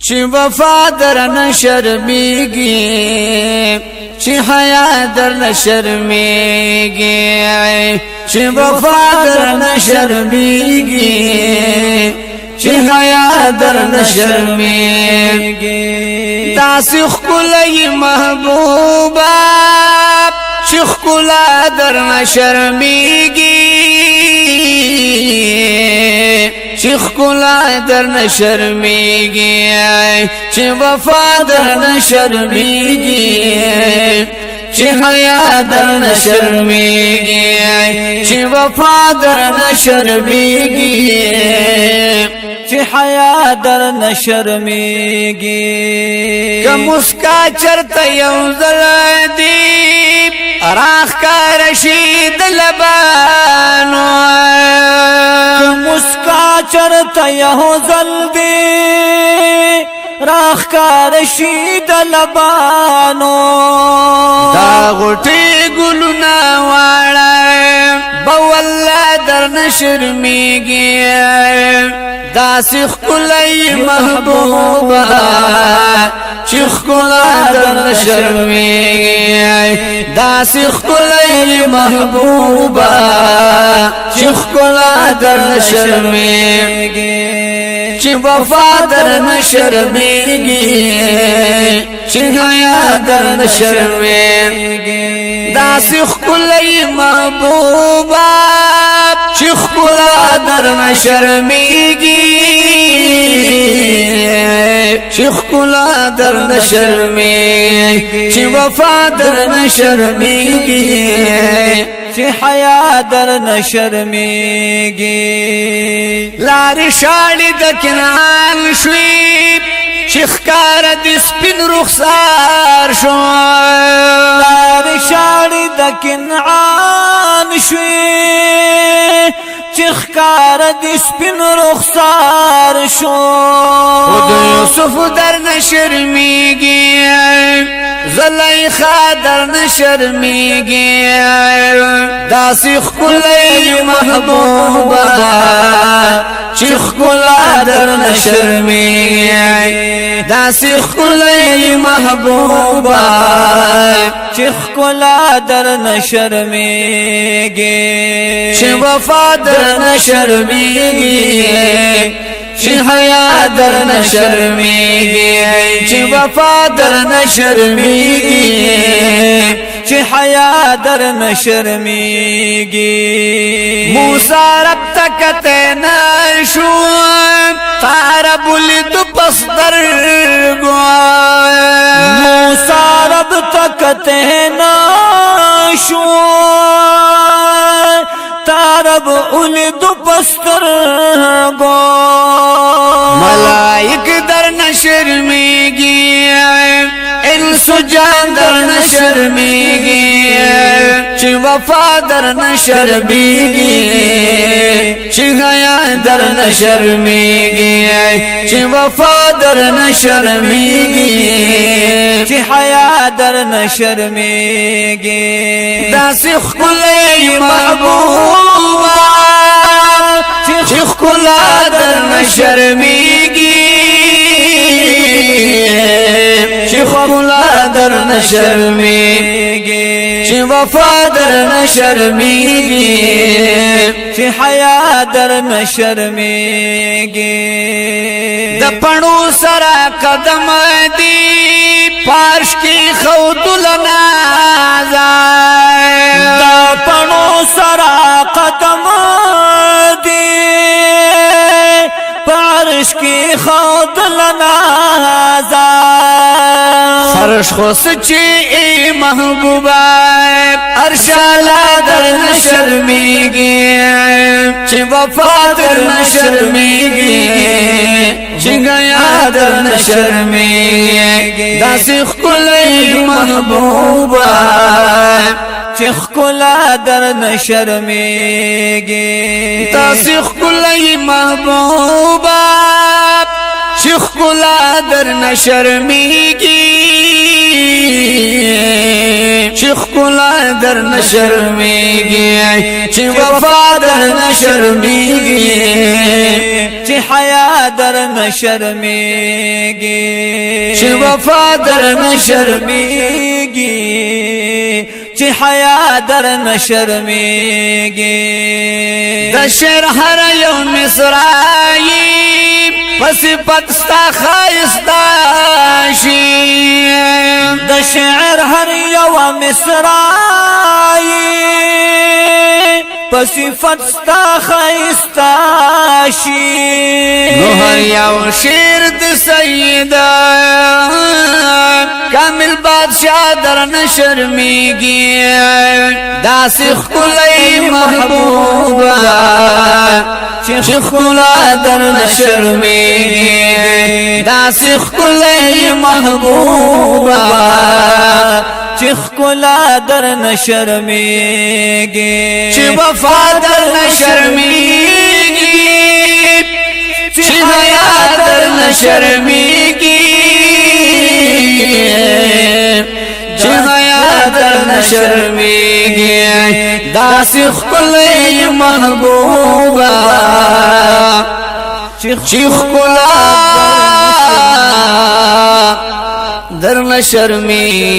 چې وفا در نه شرمېږي چې حیا در نه شرمېږي چې وفا در نه شرمېږي چې حیا در نه شرمېږي داسې ښکلی محبوبه چې ښکلا در نه شرمېږي چې ښکلا در نه شرمېږي چې وفا در نه شرمېږي چې حیا در نه شرمېږي چې وفا در نه شرمېږي چې حیا در نه شرمېږي که مسکا چرته یو ځل دی راښکاره شي د لبانو که مسکا چرته یو ځل دی راښکاره شي د لبانو دا غوټې ګلونه واړه به والله در نه شرمېږي داسې ښکلی محبوبه چې ښکلا در نه شرمېږي داسې ښکلی محبوبه چې ښکلا در نه شرمېږي چې وفا در نه شرمېږي چې حیا در نه شرمېږي داسې ښکلی محبوبه چې ښکلا در نه شرمېږي چې ښکلا در نه شرمېږي چې وفا در نه شرمېږي چې حیا در نه شرمېږي لارې شاړې د کنعان شوې چې ښکاره د سپین رخسار شو لارې شاړې د کنعان شوې چې ښکاره د سپین رخسار شو خو د یوسف در نه شرمېږي زلیخا در نه شرمېږي داسې ښکلی محبوبه چې ښکلا در نه شرمېږي داسې ښکلی محبوبه چې ښکلا در نه شرمېږي چې وفا در نه شرمېږي چې حیا در نه شرمېږي چې وفا در نه شرمېږي چې حیا در نه شرمېږي موسی رب تکته نشو طارب ولد پسترګو موسی رب تکته نشو طارب ولد پسترګو ملائک در نه شرمېږي انس جان در نه شرمېږي چې وفا در نه شرمېږي چې حیا در نه شرمېږي چې وفا در نه شرمېږي چې حیا در نه شرمېږي داسې ښکلی محبوبه چې ښکلا در نه شرمېږي چې ښکلا در نه شرمېږي چې وفا در نه شرمېږي چې حیا در نه شرمېږي د پڼو سره قدم دی پارش کې خودل نازای د پڼو سره قدم دی پارش کې خودل نازای فرش خو سچې محبوبه ارشالا در نه شرمېږي چې وفا در نه شرمېږي چې حیا در نه شرمېږي داسې ښکلی محبوبه چې ښکلا در نه شرمېږي داسې ښکلی محبوبه چې ښکلا در نه شرمېږي چې ښکلا در نه شرمېږي چې وفا در نه شرمېږي چې حیا در نه شرمېږي چې وفا در نه شرمېږي چې حیا در نه شرمېږي د شعر هر یو مصرعی پس پتستا خایستا شي د شعر هر یو مصرعی صفت ستا خیستا شي نو هر یو شعر د سیدا کامل بادشاہ در نشرمیږي داس خلای محبوبا چې خلا در نشرمیږي داس خلای محبوبا چې خلا در نشرمیږي چې وفا در نشرمیږي چې حیا در نشرمیږي چې حیا در نشرمیږي داس خلای محبوبا چې خلا در نشرمیږي